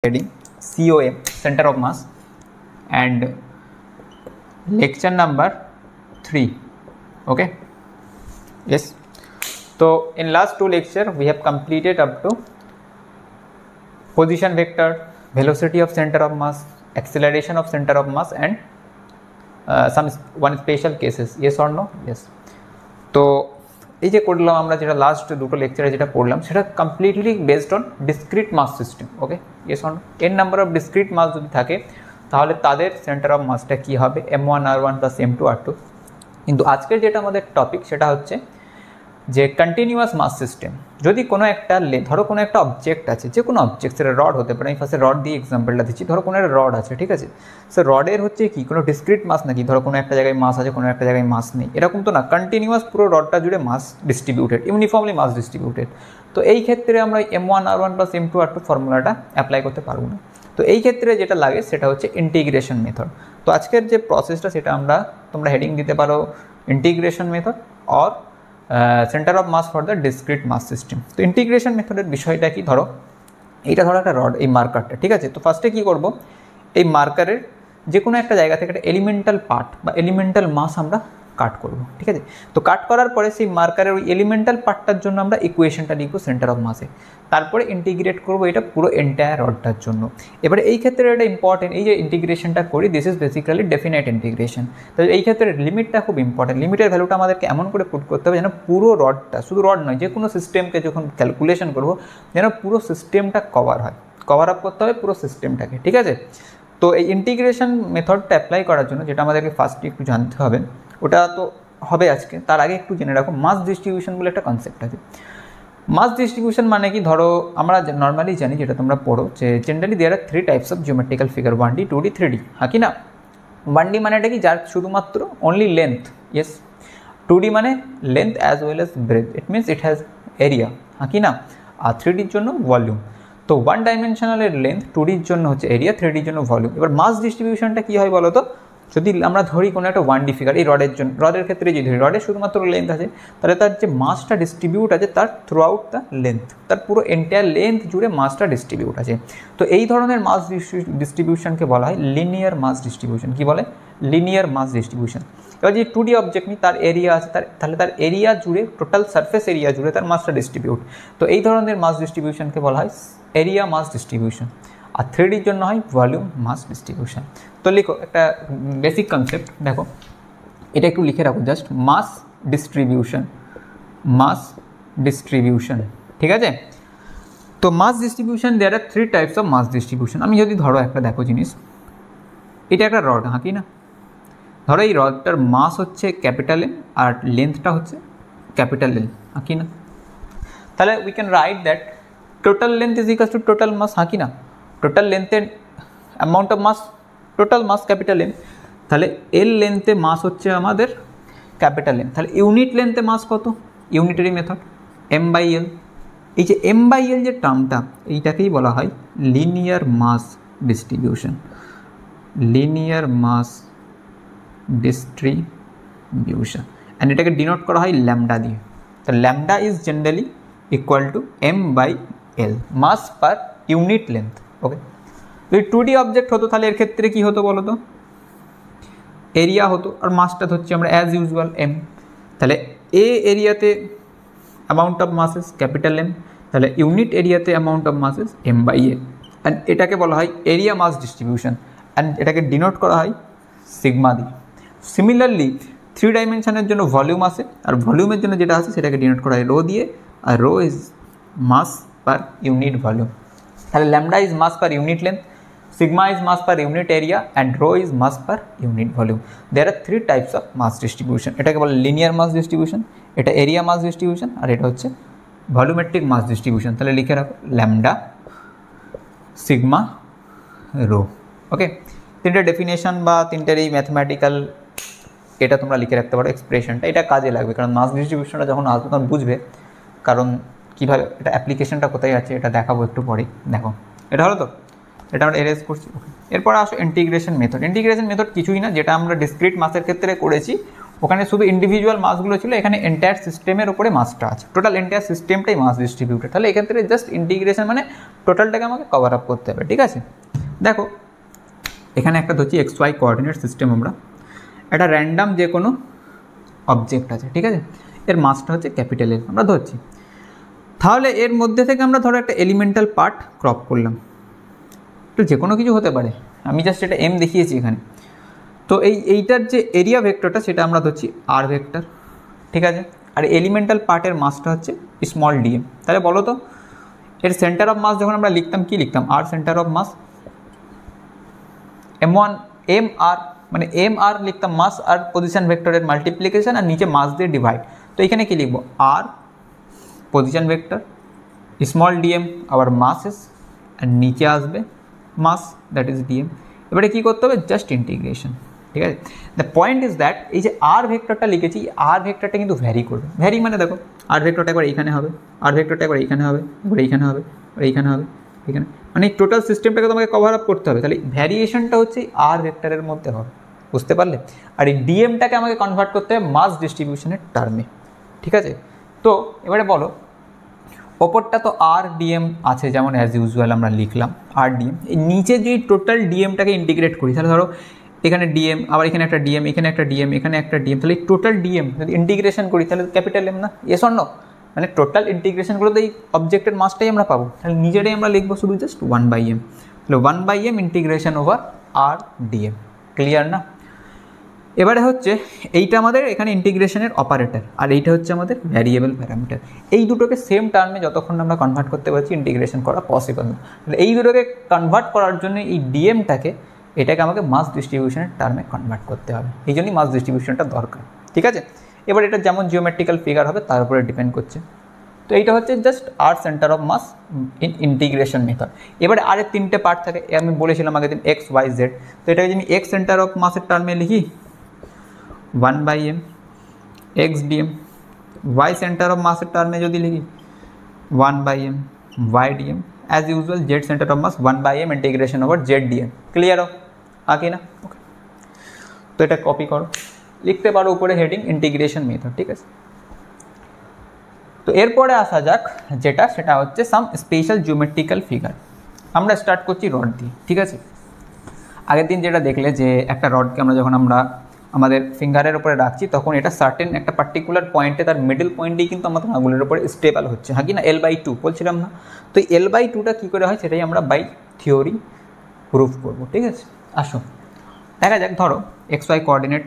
heading COM, center of mass, and lecture number 3. Okay, yes. So in last two lecture we have completed up to position vector, velocity of center of mass, acceleration of center of mass, and one special cases. Yes or no? Yes. তো এই যে করলাম আমরা যেটা last দুটো লেকচারে যেটা পড়লাম সেটা completely based on discrete mass system. Okay, yes on N number of discrete mass যদি থাকে তাহলে তাদের সেন্টার অফ মাসটা কী হবে, M1 R1 plus M2 R2। কিন্তু আজকের যেটা আমাদের টপিক সেটা হচ্ছে যে কন্টিনিউয়াস মাস সিস্টেম। যদি কোনো একটা ধরো কোনো একটা অবজেক্ট আছে, যে কোনো অবজেক্ট, সেটা রড হতে পারে, আমি ফার্স্টে রড দিয়ে এক্সাম্পলটা দিচ্ছি। ধরো কোনো একটা রড আছে, ঠিক আছে, সো রডের হচ্ছে কি কোনো ডিসক্রিট মাস নাকি, ধরো কোনো একটা জায়গায় মাস আছে কোনো একটা জায়গায় মাস নেই, এরকম তো না। কন্টিনিউয়াস পুরো রডটা জুড়ে মাস ডিস্ট্রিবিউটেড, ইউনিফর্মলি মাস ডিস্ট্রিবিউটেড। তো এই ক্ষেত্রে আমরা M1 R1 plus M2 R2 ফর্মুলাটা অ্যাপ্লাই করতে পারবো না। তো এই ক্ষেত্রে যেটা লাগে সেটা হচ্ছে ইন্টিগ্রেশন মেথড। তো আজকের যে প্রসেসটা সেটা তোমরা হেডিং দিতে পারো integration method or centre of mass for the discrete mass system. তো ইন্টিগ্রেশন মেথডের বিষয়টা কি, ধরো এইটা ধরো একটা রড, এই মার্কারটা, ঠিক আছে। তো ফার্স্টে কী করবো, এই মার্কারের যে কোনো একটা জায়গা থেকে একটা এলিমেন্টাল পার্ট বা এলিমেন্টাল মাস আমরা কাট করব, ঠিক আছে। তো কাট করার পরে সেই মার্কারের ওই এলিমেন্টাল পার্টটার জন্য আমরা ইকুয়েশনটা লিখবো সেন্টার অফ মাসে, তারপরে ইন্টিগ্রেট করবো এটা পুরো এন্টায়ার রডটার জন্য। এবারে এই ক্ষেত্রে এটা ইম্পর্টেন্ট, এই যে ইন্টিগ্রেশনটা করি this is basically definite integration. তো এই ক্ষেত্রে লিমিটটা খুব ইম্পর্টেন্ট। লিমিটের ভ্যালুটা আমাদেরকে এমন করে পুট করতে হবে যেন পুরো রডটা, শুধু রড নয়, যে কোনো সিস্টেমকে যখন ক্যালকুলেশন করবো যেন পুরো সিস্টেমটা কভার হয়, কভার আপ করতে হবে পুরো সিস্টেমটাকে, ঠিক আছে। তো এই ইন্টিগ্রেশন মেথডটা অ্যাপ্লাই করার জন্য যেটা আমাদেরকে ফার্স্টে একটু জানতে হবে, ওটা তো হবে আজকে, তার আগে একটু জেনে রাখো মাস ডিস্ট্রিবিউশন বলে একটা কনসেপ্ট আছে। মাস ডিস্ট্রিবিউশন মানে কি, ধরো আমরা নর্মালি জানি, যেটা তোমরা পড়ো, যে generally there are 3 types of geometrical figure, 1D 2D 3D, হ্যাঁ কি না। 1D মানে এটা কি, যার শুধুমাত্র অনলি লেন্থ, ইয়েস। 2D মানে length as well as breadth, it means it has area, হ্যাঁ কি না। আর 3Dর জন্য ভলিউম। তো 1 ডাইমেনশনালের লেন্থ, 2Dর জন্য হচ্ছে এরিয়া, 3Dর জন্য ভলিউম। এবার মাস ডিস্ট্রিবিউশনটা কী হয় বলো তো, যদি আমরা ধরি কোনো একটা 1D ফিগার, এই রডের ক্ষেত্রে যদি ধরি, রডের শুধুমাত্র লেন্থ আছে, তাহলে তার যে মাসটা ডিস্ট্রিবিউট আছে তার থ্রু আউট দ্য লেন্থ, তার পুরো এন্টায়ার লেন্থ জুড়ে মাসটা ডিস্ট্রিবিউট আছে। তো এই ধরনের মাস ডিস্ট্রিবিউশনকে বলা হয় লিনিয়ার মাস ডিস্ট্রিবিউশন। কী বলে? Linear mass distribution. এবার যে 2D অবজেক্ট নিই, তার এরিয়া আছে, তাহলে তার এরিয়া জুড়ে, টোটাল সারফেস এরিয়া জুড়ে তার মাসটা ডিস্ট্রিবিউট। তো এই ধরনের মাস ডিস্ট্রিবিউশনকে বলা হয় এরিয়া মাস ডিস্ট্রিবিউশন। আর 3Dর জন্য হয় ভলিউম মাস ডিস্ট্রিবিউশন। তো লিখো একটা বেসিক কনসেপ্ট, দেখো এটা একটু লিখে রাখো just, mass distribution, mass distribution, ঠিক আছে। তো mass distribution there are 3 types of mass distribution. আমি যদি ধরো একটা দেখো জিনিস, এটা একটা রড, হ্যাঁ কি না। ধরো এই রডটার মাস হচ্ছে ক্যাপিটাল এম আর লেন্থটা হচ্ছে ক্যাপিটাল এল, হ্যাঁ কি না। তাহলে we can write that total length is equals to total mass, হ্যাঁ কি না। টোটাল লেন্থের amount of mass, total mass capital M, তাহলে এল লেন্থে মাস হচ্ছে আমাদের ক্যাপিটাল এম, তাহলে ইউনিট লেন্থে মাস কত, ইউনিটারি মেথড M/L। এই যে M/L যে টার্মটা, এইটাকেই বলা হয় linear mass distribution, linear mass distribution, and এটাকে ডিনোট করা হয় ল্যামডা দিয়ে। তো lambda is generally equal to M/L, mass per unit length. Okay, যদি 2D অবজেক্ট হতো তাহলে এর ক্ষেত্রে কী হতো বলো তো, এরিয়া হতো, আর মাসটা হচ্ছে আমরা অ্যাজ ইউজুয়াল M। তাহলে এ এরিয়াতে অ্যামাউন্ট অফ মাসেস ক্যাপিটাল M, তাহলে ইউনিট এরিয়াতে অ্যামাউন্ট অফ মাসেস M/L, অ্যান্ড এটাকে বলা হয় এরিয়া মাস ডিস্ট্রিবিউশন, অ্যান্ড এটাকে ডিনোট করা হয় সিগমা দিয়ে। সিমিলারলি 3 ডাইমেনশনের জন্য ভলিউম আসে, আর ভলিউমের জন্য যেটা আছে সেটাকে ডিনোট করা হয় রো দিয়ে, আর rho is mass per unit volume. তাহলে lambda is mass per unit length, sigma is mass per unit area, and rho is mass per unit volume. There are 3 types of mass distribution. এটাকে বলে linear mass distribution, এটা area mass distribution, আর এটা হচ্ছে volumetric mass distribution। তাহলে লিখে রাখো lambda, sigma, rho. ওকে, 3টে definition বা 3টের এই ম্যাথমেটিক্যাল এটা তোমরা লিখে রাখতে পারো এক্সপ্রেশনটা, এটা কাজে লাগবে, কারণ মাস ডিস্ট্রিবিউশনটা যখন আসবে তখন বুঝবে, কারণ কীভাবে এটা অ্যাপ্লিকেশনটা কোথায় আছে এটা দেখাবো একটু পরেই। দেখো এটা হলো তো, এটা আমরা এরেজ করছি। এরপরে আসো ইন্টিগ্রেশন মেথড। ইন্টিগ্রেশন মেথড কিছুই না, যেটা আমরা ডিসক্রিট মাসের ক্ষেত্রে করেছি ওখানে শুধু ইন্ডিভিজুয়াল মাসগুলো ছিল, এখানে এন্টায়ার সিস্টেমের উপরে মাসটা আছে, টোটাল এন্টায়ার সিস্টেমটাই মাস ডিস্ট্রিবিউটেড। তাহলে এখান থেকে জাস্ট ইন্টিগ্রেশন মানে টোটালটাকে আমাকে কভার আপ করতে হবে, ঠিক আছে। দেখো এখানে একটা ধরছি এক্স ওয়াই কোঅর্ডিনেট সিস্টেম, আমরা একটা র্যান্ডাম যে কোনো অবজেক্ট আছে, ঠিক আছে, এর মাসটা হচ্ছে ক্যাপিটাল এল আমরা ধরছি। তাহলে এর মধ্যে থেকে আমরা ধরো একটা এলিমেন্টাল পার্ট ক্রপ করলাম, তো যে কোনো কিছু হতে পারে, আমি জাস্ট এটা এম দেখিয়েছি এখানে। তো এইটার যে এরিয়া ভেক্টরটা সেটা আমরা ধরছি আর ভেক্টর, ঠিক আছে। আর এলিমেন্টাল পার্টের মাসটা হচ্ছে স্মল ডিএম। তাহলে বলো তো এর সেন্টার অফ মাস যখন আমরা লিখতাম কি লিখতাম, আর centre of mass M1 M R, মানে এম আর লিখতাম মাস আর পজিশন ভেক্টরের মাল্টিপ্লিকেশন আর নিচে মাস দিয়ে ডিভাইড। তো এখানে কি লিখবো, আর পজিশন ভেক্টর স্মল ডিএম আবার মাসেস আর নিচে আসবে মাস দ্যাট ইজ ডিএম। এবারে কী করতে হবে, জাস্ট ইন্টিগ্রেশন, ঠিক আছে। দ্য পয়েন্ট ইজ দ্যাট এই যে আর ভেক্টরটা লিখেছি, আর ভেক্টরটা কিন্তু ভ্যারি করবে। ভ্যারি মানে দেখো আর ভেক্টরটা একবার এইখানে হবে, আর ভেক্টরটা একবার এইখানে হবে, একবার এইখানে হবে, এইখানে হবে, এখানে, মানে টোটাল সিস্টেমটাকে তোমাকে কভার আপ করতে হবে। তাহলে ভ্যারিয়েশনটা হচ্ছে আর ভেক্টরের মধ্যে হবে, বুঝতে পারলে। আর এই ডিএমটাকে আমাকে কনভার্ট করতে হবে মাস ডিস্ট্রিবিউশনের টার্মে, ঠিক আছে। তো এবারে বলো ওপরটা তো আর ডিএম আছে যেমন অ্যাজ ইউজুয়াল আমরা লিখলাম আর ডিএম, এই নিচে যদি টোটাল ডিএমটাকে ইন্টিগ্রেট করি তাহলে ধরো এখানে ডিএম, আবার এখানে একটা ডিএম, এখানে একটা ডিএম, এখানে একটা ডিএম, তাহলে এই টোটাল ডিএম যদি ইন্টিগ্রেশন করি তাহলে ক্যাপিটাল এম না, এস অর নো, মানে টোটাল ইন্টিগ্রেশন করে তো এই অবজেক্টের মাসটাই আমরা পাবো। তাহলে নিজেরাই আমরা লিখবো শুধু জাস্ট 1/m, তাহলে 1/m ইন্টিগ্রেশন ওভার আর ডিএম, ক্লিয়ার না। এবারে হচ্ছে এইটা আমাদের এখানে ইন্টিগ্রেশনের অপারেটর আর এইটা হচ্ছে আমাদের ভ্যারিয়েবল প্যারামিটার। এই দুটোকে সেম টার্মে যতক্ষণ আমরা কনভার্ট করতে পারছি ইন্টিগ্রেশন করা পসিবল না। তাহলে এই দুটোকে কনভার্ট করার জন্য এই ডিএমটাকে এটাকে আমাকে মাস ডিস্ট্রিবিউশনের টার্মে কনভার্ট করতে হবে, এই জন্যই মাস ডিস্ট্রিবিউশনটা দরকার, ঠিক আছে। এবার এটা যেমন জিওমেট্রিক্যাল ফিগার হবে তার উপরে ডিপেন্ড করছে। তো এইটা হচ্ছে জাস্ট আর centre of mass in integration method. এবারে আরের তিনটে পার্ট থাকে, আমি বলেছিলাম আগের দিন এক্স ওয়াই জেড। তো এটাকে যদি আমি এক্স সেন্টার অফ মাসের টার্মে লিখি 1/m x dm, y centre of মাসের টার্মে যদি লিখি 1/m y dm, as usual z centre of mass 1/m integration over z dm, clear हो আগে না। ওকে, তো এটা কপি করো, লিখতে পারো উপরে হেডিং ইন্টিগ্রেশন মেথড, ঠিক আছে। তো এরপরে আসা যাক যেটা, সেটা হচ্ছে সাম স্পেশাল জিওমেট্রিক্যাল ফিগার। আমরা স্টার্ট করছি রড দিয়ে, ঠিক আছে। আগের দিন যেটা দেখলে যে একটা রডকে আমরা যখন আমরা আমাদের ফিঙ্গারের উপরে রাখছি তখন এটা সার্টেন একটা পার্টিকুলার পয়েন্টে তার মিডল পয়েন্টেই কিন্তু আমাদের আঙুলের উপরে স্টেবল হচ্ছে, হ্যাঁ কি না, L/2 বলছিলাম না। তো L/2টা কী করে হয় সেটাই আমরা বাই থিওরি প্রুফ করবো, ঠিক আছে। আসো দেখা যাক, ধরো এক্স ওয়াই কোঅর্ডিনেট,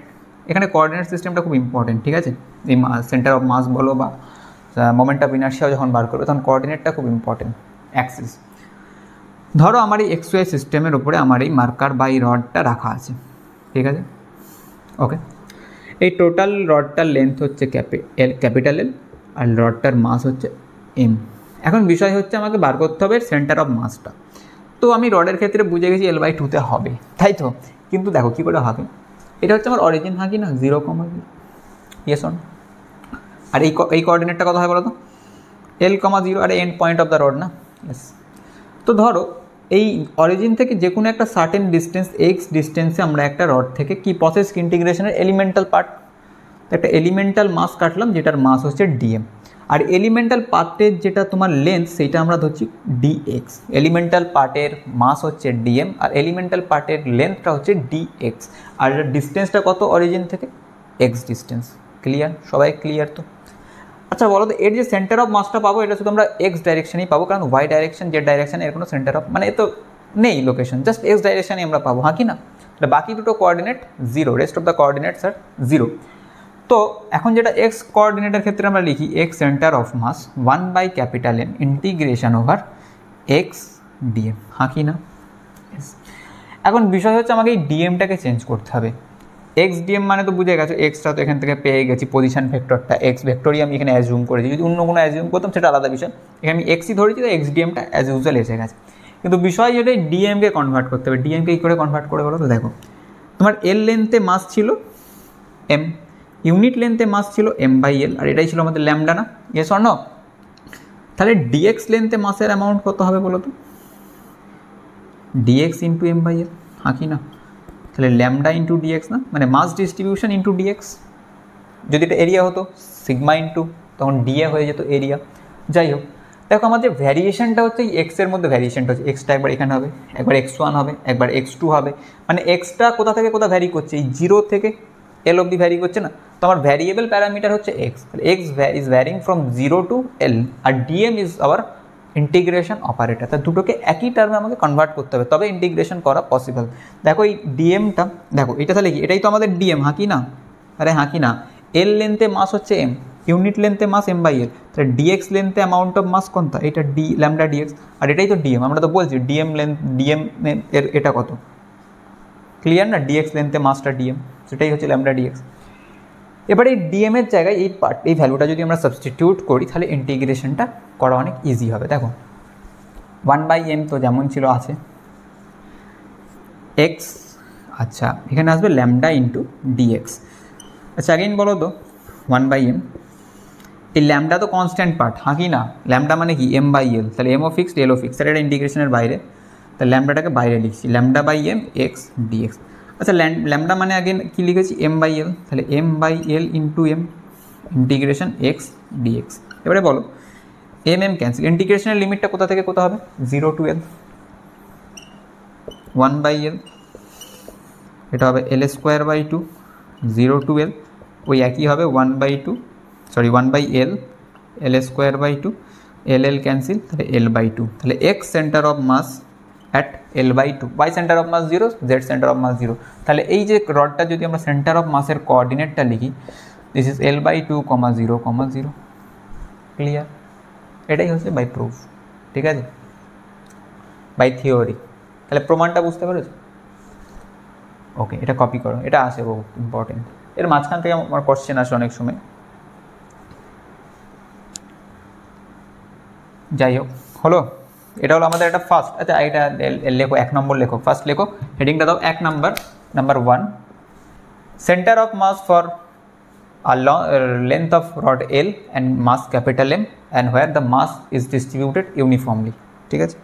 এখানে কোঅর্ডিনেট সিস্টেমটা খুব ইম্পর্টেন্ট, ঠিক আছে। এই সেন্টার অফ মাস বলো বা মোমেন্ট অফ ইনার্শিয়াও যখন বার করবে তখন কোঅর্ডিনেটটা খুব ইম্পর্টেন্ট, অ্যাক্সিস। ধরো আমার এই এক্স ওয়াই সিস্টেমের উপরে আমার এই মার্কার বা এই রডটা রাখা আছে, ঠিক আছে। ওকে, এই টোটাল রডটার লেন্থ হচ্ছে ক্যাপিটাল এল আর রডটার মাস হচ্ছে এম। এখন বিষয় হচ্ছে আমাকে বার করতে হবে সেন্টার অফ মাসটা। তো আমি রডের ক্ষেত্রে বুঝে গেছি L/2তে হবে, তাই তো। কিন্তু দেখো কী করে হবে, এটা হচ্ছে আমার অরিজিন, থাকি না 0, ইয়েস অন। আর এই কোঅর্ডিনেটটা কত হয় বলো তো, L,0 আর end point of the rod না, ইয়েস। তো ধরো এই অরিজিন থেকে যে কোনো একটা সার্টেন ডিস্টেন্স এক্স ডিস্টেন্সে আমরা একটা রড থেকে কি প্রসেস ইন্টিগ্রেশনের এলিমেন্টাল পার্ট, একটা এলিমেন্টাল মাস কাটলাম যেটার মাস হচ্ছে ডিএম। আর এলিমেন্টাল পার্টের যেটা তোমার লেন্থ সেইটা আমরা ধরছি ডিএক্স। এলিমেন্টাল পার্টের মাস হচ্ছে ডিএম আর এলিমেন্টাল পার্টের লেন্থটা হচ্ছে ডিএক্স। আর ডিস্টেন্সটা কত অরিজিন থেকে, এক্স ডিস্টেন্স, ক্লিয়ার, সবাই ক্লিয়ার তো। আচ্ছা বলো তো এর যে সেন্টার অফ মাসটা পাবো এটা শুধু আমরা এক্স ডাইরেকশনেই পাবো, কারণ ওয়াই ডাইরেকশন জেড ডাইরেকশন এর কোনো সেন্টার অফ মানে এ তো নেই লোকেশন, জাস্ট এক্স ডাইরেকশনেই আমরা পাবো, হ্যাঁ কি না। বাকি দুটো coordinate 0, rest of the coordinates are 0। তো এখন যেটা এক্স কোঅর্ডিনেটের ক্ষেত্রে আমরা লিখি X centre of mass 1/M integration over X DM, হ্যাঁ কি না। এখন বিষয় হচ্ছে আমাকে এই ডিএমটাকে চেঞ্জ করতে হবে। এক্স ডিএম মানে তো বুঝে গেছো, এক্সটা তো এখান থেকে পেয়ে গেছি, পজিশন ভেক্টরটা এক্স ভেক্টরই আমি এখানে অ্যাজিউম করেছি। যদি অন্য কোনো অ্যাজিউম করতাম সেটা আলাদা বিষয়, এখানে আমি এক্সই ধরেছি, তো এক্স ডিএমটা অ্যাজ ইউজুয়াল এসে গেছে। কিন্তু বিষয় যেটা ডিএমকে কনভার্ট করতে হবে। ডিএমকে কী করে কনভার্ট করে বলো তো, দেখো তোমার এল লেন্থে মাস ছিল এম, ইউনিট লেন্থে মাস ছিল M/L, আর এটাই ছিল আমাদের ল্যামডা না, ইয়েস অর নো। তাহলে ডিএক্স লেন্থে মাসের অ্যামাউন্ট কত হবে বলো তো, ডিএক্স ইন্টু M/L, হ্যাঁ কি না। তাহলে ল্যামডা ইন্টু ডিএক্স না, মানে মাস ডিস্ট্রিবিউশন ইন্টু ডিএক্স, যদি এটা এরিয়া হতো সিগমা ইন্টু তখন ডিএ হয়ে যেত এরিয়া। যাই হোক, দেখো আমাদের ভ্যারিয়েশনটা হচ্ছে এক্সের মধ্যে ভ্যারিয়েশনটা হচ্ছে এক্সটা একবার এখানে হবে, একবার x1 হবে, একবার x2 হবে, মানে এক্সটা কোথা থেকে কোথা ভ্যারি করছে, এই 0 থেকে এল অবধি ভ্যারি করছে না। তো আমার ভ্যারিয়েবল প্যারামিটার হচ্ছে X, X is varying from 0 to L, আর D M is our integration operator. তা দুটোকে একই টার্মে আমাকে কনভার্ট করতে হবে, তবে ইন্টিগ্রেশন করা পসিবল। দেখো এই ডিএমটা, দেখো এটা তাহলে কি, এটাই তো আমাদের ডিএম, হ্যাঁ কি না? আরে হ্যাঁ কি না? এল লেন্থে মাস হচ্ছে এম, ইউনিট লেন্থে মাস এম বাই এল, তাহলে ডিএক্স লেন্থে অ্যামাউন্ট অফ মাস কোনটা, এটা ডি ল্যামডা ডিএক্স, আর এটাই তো ডিএম। আমরা তো বলছি ডিএম লেন্থ, ডিএম এর এটা কত, ক্লিয়ার না? ডিএক্স লেন্থে মাসটা ডিএম, সেটাই হচ্ছে ল্যামডা ডিএক্স। এবার এই ডিএম এর জায়গায় এই পার্ট, এই ভ্যালুটা যদি আমরা সাবস্টিটিউট করি তাহলে ইন্টিগ্রেশনটা করা অনেক ইজি হবে। দেখো 1/m তো যেমন ছিল আছে, এক্স, আচ্ছা এখানে আসবে ল্যামডা ইন্টু ডিএক্স। আচ্ছা অ্যাগেইন বলো তো 1/m, এই ল্যামডা তো কনস্ট্যান্ট পার্ট, হ্যাঁ কি না? ল্যামডা মানে কি এম বাই এল, তাহলে এমও ফিক্সড এলও ফিক্সড, তাহলে এটা ইন্টিগ্রেশনের বাইরে, তাহলে ল্যামডাটাকে বাইরে লিখছি, lambda by M X D X. আচ্ছা ল্যামডা মানে আগে কী লিখেছি, এম বাই এল, তাহলে M by L into M integration X D X. এবারে বলো এম এম ক্যান্সেল, ইন্টিগ্রেশনের লিমিটটা কোথা থেকে কোথা হবে, 0 টু এল, 1/l, এটা হবে L square by 2, 0 to L, ওই একই হবে 1/2, sorry 1/l, L square by 2, L L cancel, তাহলে এল বাই 2, তাহলে X centre of mass at L by 2, Y centre of mass 0, Z centre of mass 0। তাহলে এই যে রডটা যদি আমরা সেন্টার অফ মাসের কোঅর্ডিনেটটা লিখি, this is L by 2, 0, 0, clear? এটাই হচ্ছে বাই প্রুফ, ঠিক আছে, বাই থিওরি। তাহলে প্রমাণটা বুঝতে পেরেছো? ওকে, এটা কপি করো, এটা আসে বহু ইম্পর্টেন্ট, এর মাঝখান থেকে আমার কোশ্চেন আসে অনেক সময়। যাই হোক, হলো, এটা হলো আমাদের একটা ফার্স্ট। আচ্ছা এটা লেখো, 1 নম্বর লেখো, ফার্স্ট লেখো, হেডিংটা দাও 1 নম্বর, number 1, centre of mass for length of rod L and mass capital M and where the mass is distributed uniformly, ঠিক আছে?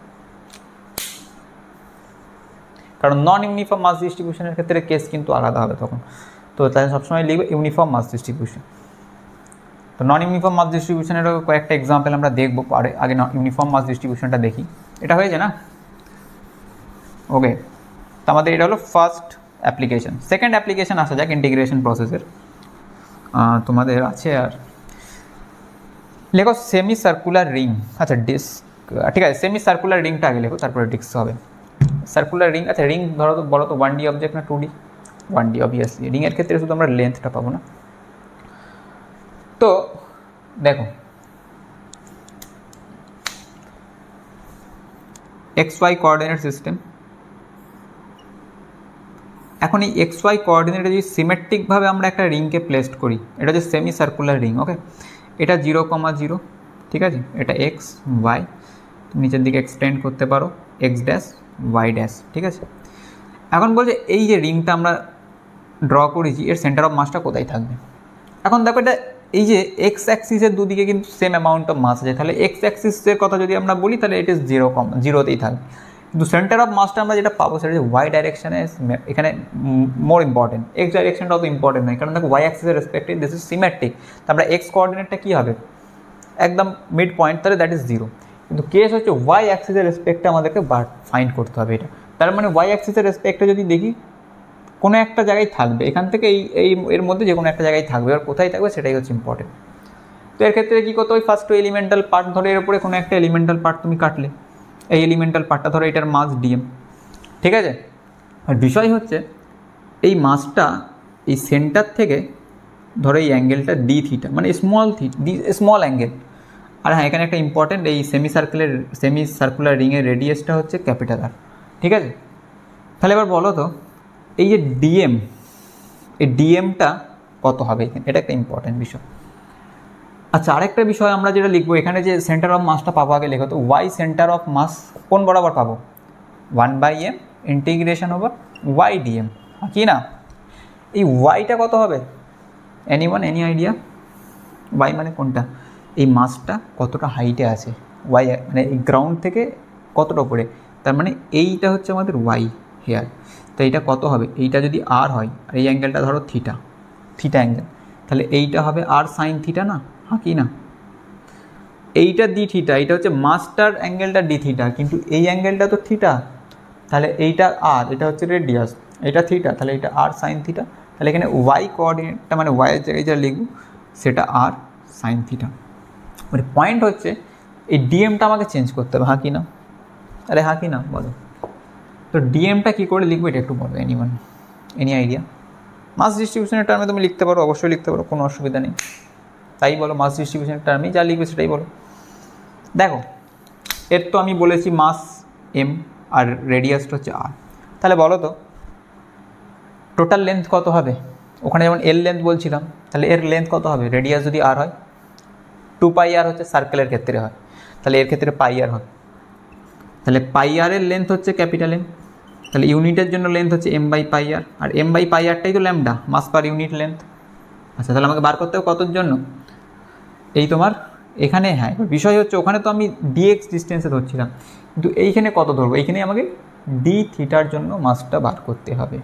কারণ নন ইউনিফর্ম মাস ডিস্ট্রিবিউশনের ক্ষেত্রে কেস কিন্তু আলাদা হবে তখন, তো তাই সবসময় লিখবে ইউনিফর্ম মাস ডিস্ট্রিবিউশন। তো নন ইউনিফর্ম মাস ডিস্ট্রিবিউশনের কয়েকটা এক্সাম্পল আমরা দেখবো, পরে আগে ইউনিফর্ম মাস ডিস্ট্রিবিউশনটা দেখি। এটা হয়েছে না? ওকে, তো আমাদের এটা হলো ফার্স্ট অ্যাপ্লিকেশন। সেকেন্ড অ্যাপ্লিকেশন আসা যাক ইন্টিগ্রেশন প্রসেসের। তোমাদের আছে আর লেখো সেমি সার্কুলার রিং, আচ্ছা ডিস্ক, ঠিক আছে সেমি সার্কুলার রিংটা আগে লেখো, তারপরে ডিস্ক হবে। সার্কুলার রিং, আচ্ছা রিং ধরো তো, বলো তো 1D অবজেক্ট না 2D? 1D অবভিয়াসলি, রিংয়ের ক্ষেত্রে শুধু আমরা লেন্থটা পাবো না। তো দেখো XY কোঅর্ডিনেট সিস্টেম, এখন এই XY কোঅর্ডিনেটে যদি সিমেট্রিকভাবে আমরা একটা রিংকে প্লেসড করি, এটা হচ্ছে সেমি সার্কুলার রিং, ওকে, এটা 0, 0, ঠিক আছে, এটা এক্স ওয়াই, নিচের দিকে এক্সটেন্ড করতে পারো এক্স ড্যাশ ওয়াই ড্যাশ, ঠিক আছে। এখন বলছে এই যে রিংটা আমরা ড্র করেছি, এর সেন্টার অফ মাসটা কোথায় থাকবে? এখন দেখো এটা এই যে এক্স অ্যাক্সিসের দুদিকে কিন্তু সেম অ্যামাউন্ট অফ মাস আছে, তাহলে এক্স অ্যাক্সিসের কথা যদি আমরা বলি তাহলে ইট ইজ 0, 0তেই থাকবে। কিন্তু সেন্টার অফ মাসটা আমরা যেটা পাবো সেটা হচ্ছে ওয়াই ডাইরেকশানে, এখানে মোর ইম্পর্টেন্ট, এক্স ডাইরেকশনটা অত ইম্পর্টেন্ট নয়, কারণ দেখো ওয়াই অ্যাক্সিসের রেসপেক্টে দিস ইজ সিমেট্রিক, তো আমরা এক্স কোঅর্ডিনেটটা কী হবে, একদম মিড পয়েন্ট, তাহলে দ্যাট ইজ 0। কিন্তু কেস হচ্ছে ওয়াই অ্যাক্সিসের রেসপেক্টে আমাদেরকে ফাইন্ড করতে হবে এটা, তার মানে ওয়াই অ্যাক্সিসের রেসপেক্টে যদি দেখি কোনো একটা জায়গায় থাকবে, এখান থেকে এই এর মধ্যে যে কোনো একটা জায়গায় থাকবে, আর কোথায় থাকবে সেটাই হচ্ছে ইম্পর্টেন্ট। তো এর ক্ষেত্রে কী করতে হয়, ফার্স্ট এলিমেন্টাল পার্ট ধরে এর উপরে কোনো একটা এলিমেন্টাল পার্ট তুমি কাটলে, এই এলিমেন্টাল পার্টটা ধরো এটার মাস ডিএম, ঠিক আছে। আর বিষয় হচ্ছে এই মাসটা এই সেন্টার থেকে ধরো এই অ্যাঙ্গেলটা ডি থিটা, মানে স্মল অ্যাঙ্গেল। আর হ্যাঁ এখানে একটা ইম্পর্টেন্ট, এই সেমি সার্কুলার রিংয়ের রেডিয়াসটা হচ্ছে ক্যাপিটাল আর, ঠিক আছে। তাহলে এবার বলো তো এই যে ডিএম, এই ডিএমটা কত হবে, এটা একটা ইম্পর্টেন্ট বিষয়। আচ্ছা আরেকটা বিষয় আমরা যেটা লিখবো, এখানে যে সেন্টার অফ মাসটা পাবো আগে লেখো তো, ওয়াই সেন্টার অফ মাস কোন বরাবর পাবো, 1/m integration over Y DM, কি না? এই ওয়াইটা কত হবে, এনিওয়ান, এনি আইডিয়া? ওয়াই মানে কোনটা, এই মাসটা কতটা হাইটে আছে, ওয়াই মানে এই গ্রাউন্ড থেকে কতটা উপরে, তার মানে এইটা হচ্ছে আমাদের ওয়াই হেয়ার। তো এইটা কত হবে, এইটা যদি আর হয়, আর এই অ্যাঙ্গেলটা ধরো থিটা অ্যাঙ্গেল, তাহলে এইটা হবে আর সাইন থিটা না, হ্যাঁ কি না? এইটা ডি থিটা, এইটা হচ্ছে মাসটার অ্যাঙ্গেলটা ডি থিটা, কিন্তু এই অ্যাঙ্গেলটা তো থিটা, তাহলে এইটা আর, এটা হচ্ছে রেডিয়াস, এটা থিটা, তাহলে এটা আর সাইন থিটা। তাহলে এখানে ওয়াই কোঅর্ডিনেটটা মানে ওয়াইয়ের জায়গায় যা লিখব সেটা আর সাইন থিটা। মানে পয়েন্ট হচ্ছে এই ডিএমটা আমাকে চেঞ্জ করতে হবে, হ্যাঁ কি না? আরে হ্যাঁ কি না বলো? তো ডিএমটা কী করে লিখবো এটা একটু বলো, এনি আইডিয়া? মাস ডিস্ট্রিবিউশনের টার্মে তুমি লিখতে পারো, অবশ্যই লিখতে পারো, কোনো অসুবিধা নেই। তাই বলো, মাস ডিস্ট্রিবিউশনের টার্মে যা লিখবে সেটাই বলো। দেখো এর তো আমি বলেছি মাস এম আর রেডিয়াসটা হচ্ছে আর, তাহলে বলো তো টোটাল লেন্থ কত হবে? ওখানে যেমন এল লেন্থ বলছিলাম, তাহলে এর লেন্থ কত হবে? রেডিয়াস যদি আর হয়, 2πr হচ্ছে সার্কেলের ক্ষেত্রে হয়, তাহলে এর ক্ষেত্রে πr হয়। তাহলে πr এর লেন্থ হচ্ছে ক্যাপিটাল এম, তাহলে ইউনিটের জন্য লেন্থ হচ্ছে m/πr, আর m/πrটাই তো ল্যামডা, মাস পার ইউনিট লেন্থ। আচ্ছা তাহলে আমাকে বার করতে হবে কতর জন্য? এই তোমার এখানে, হ্যাঁ বিষয় হচ্ছে ওখানে তো আমি ডিএক্স ডিস্টেন্সে ধরছিলাম, কিন্তু এইখানে কত ধরবো? এইখানে আমাকে ডি থিটার জন্য মাসটা বার করতে হবে,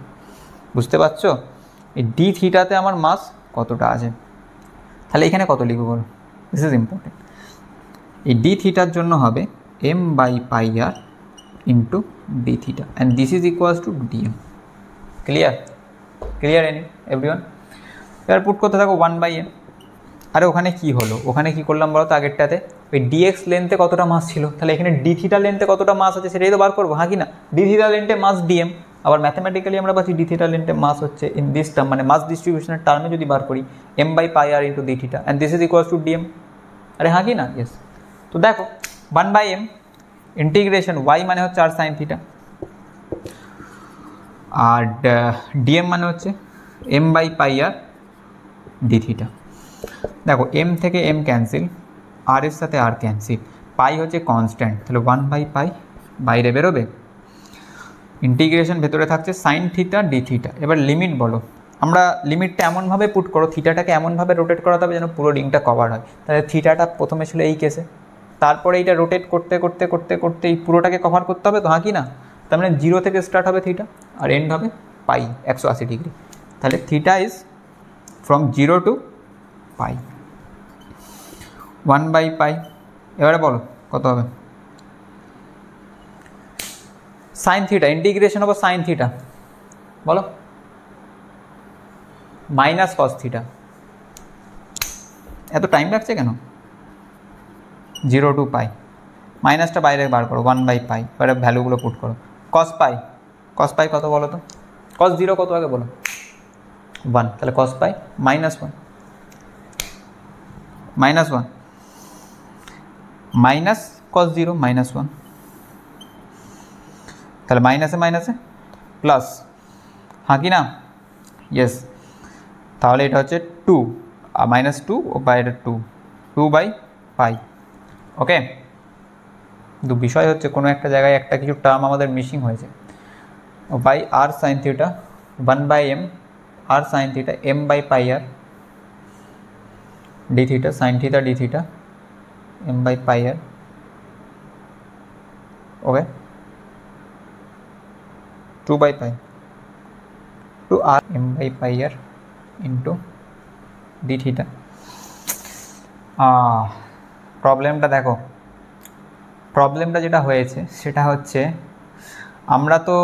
বুঝতে পারছো? এই ডি থিটাতে আমার মাস কতটা আছে, তাহলে এখানে কত লিখবো বলো? This is important. এই ডি থিটার জন্য হবে m/πr into D theta, and this is equals two DM. Clear? Clear everyone? এবার পুট করতে থাকো 1/m। আরে ওখানে কি হলো, ওখানে কি করলাম বলো তো? আগেরটাতে ওই ডিএক্স লেন্থে কতটা মাস ছিল, তাহলে এখানে ডি থিটা লেন্থে কতটা মাস আছে সেটাই তো বার করবো, হ্যাঁ কি না? ডি থিটা লেন্থে মাস ডিএম, আবার ম্যাথামেটিক্যালি আমরা পাচ্ছি ডি থিটা লেন্থে মাস হচ্ছে ইন দিস টার্ম, মানে মাস ডিস্ট্রিবিউশনের টার্মে যদি বার করি m/πr into D theta, and this is equals two DM. আরে হ্যাঁ কি না? ইয়েস। তো দেখো 1/m ইন্টিগ্রেশন y মানে হচ্ছে আর সাইন থিটা, আর ডিএম মানে হচ্ছে m/πr ডি থিটা। দেখো এম থেকে এম ক্যান্সেল, আর এর সাথে আর ক্যান্সেল, পাই হচ্ছে কনস্ট্যান্ট, তাহলে 1/π বাইরে বেরোবে, ইন্টিগ্রেশন ভেতরে থাকছে সাইন থিটা ডি থিটা। এবার লিমিট বলো, আমরা লিমিটটা এমনভাবে পুট করো, থিটাটাকে এমনভাবে রোটেট করাতে হবে যেন পুরো রিংটা কভার হয়। তাহলে থিটাটা প্রথমে ছিল এই কেসে, তারপরে এইটা রোটেট করতে করতে করতে করতে এই পুরোটাকে কভার করতে হবে তো, হ্যাঁ কি না? তার মানে 0 থেকে স্টার্ট হবে থিটা, আর এন্ড হবে পাই 180 ডিগ্রি। তাহলে থিটা ইজ ফ্রম 0 টু পাই, 1/π। এবারে বলো কত হবে? Sine theta, integration of sine theta বলো, মাইনাস কস থিটা। এত টাইম লাগছে কেন? 0 টু পাই, মাইনাসটা বাইরে বার করো, 1/π। এবারে ভ্যালুগুলো পুট করো। কস পাই, কস পাই কত বলো তো? কস 0 কত আগে বলো? 1, তাহলে কস পাই -1, -1 মাইনাস কস 0 -1, তাহলে মাইনাসে মাইনাসে প্লাস, হ্যাঁ কি না? ইয়েস। তাহলে এটা হচ্ছে 2 আর -2 ও বাইরে 2/π। ওকে, কিন্তু বিষয় হচ্ছে কোনো একটা জায়গায় একটা কিছু টার্ম আমাদের মিসিং হয়েছে। By R sine theta 1/m R sine theta m/πr D theta sine theta D theta m/πr। Okay, 2/π to R m/πr into D theta. প্রবলেমটা দেখো, প্রবলেমটা যেটা হয়েছে সেটা হচ্ছে আমরা তো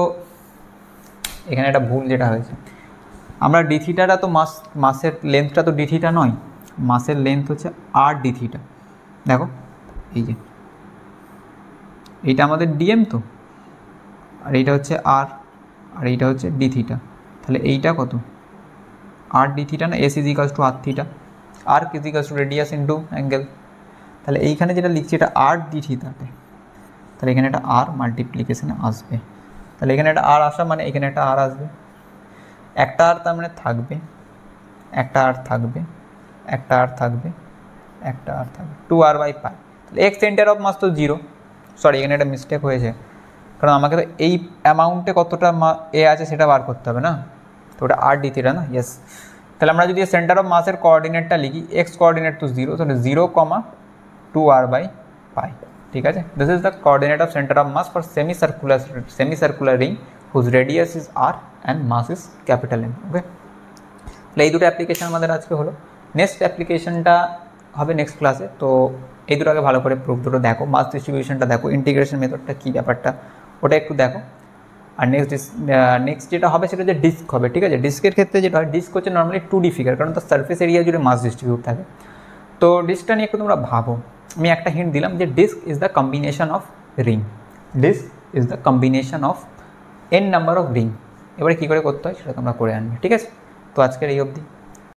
এখানে একটা ভুল যেটা হয়েছে, আমরা ডি থিটাটা তো মাসের লেন্থটা তো ডি থিটা নয়, মাসের লেন্থ হচ্ছে আর ডি থিটা। দেখো এই যে এইটা আমাদের ডিএম তো, আর এইটা হচ্ছে আর, আর এইটা হচ্ছে ডি থিটা। তাহলে এইটা কত? আর ডি থিটা না, S is equals to R theta, R is equals to radius into angle. তাহলে এইখানে যেটা লিখছি এটা আর ডি থিটাতে, তাহলে এখানে একটা আর মাল্টিপ্লিকেশনে আসবে, তাহলে এখানে একটা আর আসা মানে এখানে একটা আর আসবে, একটা আর তার মানে থাকবে, একটা আর থাকবে, একটা আর থাকবে, একটা আর থাকবে, 2r/π। তাহলে এক্স সেন্টার অফ মাস তো 0, সরি এখানে একটা মিস্টেক হয়েছে, কারণ আমাকে তো এই অ্যামাউন্টে কতটা এ আছে সেটা বার করতে হবে না, তো ওটা আর ডি থিটা না। ইয়েস, তাহলে আমরা যদি সেন্টার অফ মাসের কোঅর্ডিনেটটা লিখি, এক্স কোঅর্ডিনেট তো 0, তাহলে 0, 2r/π। ঠিক আছে, this is the coordinate of centre of mass for semicircular ring whose radius is r and mass is capital M। Okay, তাহলে এই দুটো অ্যাপ্লিকেশন আমাদের আজকে হলো। নেক্সট অ্যাপ্লিকেশনটা হবে নেক্সট ক্লাসে। তো এই দুটো আগে ভালো করে প্রুফ দুটো দেখো, মাস ডিস্ট্রিবিউশনটা দেখো, ইন্টিগ্রেশন মেথডটা কী ব্যাপারটা ওটা একটু দেখো। আর নেক্সট যেটা হবে সেটা যে ডিস্ক হবে, ঠিক আছে। ডিস্কের ক্ষেত্রে যেটা হয়, ডিস্ক হচ্ছে নর্মালি 2D ফিগার, কারণ তার সার্ফেস এরিয়া জুড়ে মাস ডিস্ট্রিবিউট থাকে। তো ডিস্কটা নিয়ে একটু তোমরা ভাবো। আমি একটা হিন্ট দিলাম যে disc is the combination of ring, disc is the combination of n number of ring. এবারে কী করে করতে হয় সেটা তোমরা করে আনবে, ঠিক আছে। তো আজকের এই অবধি।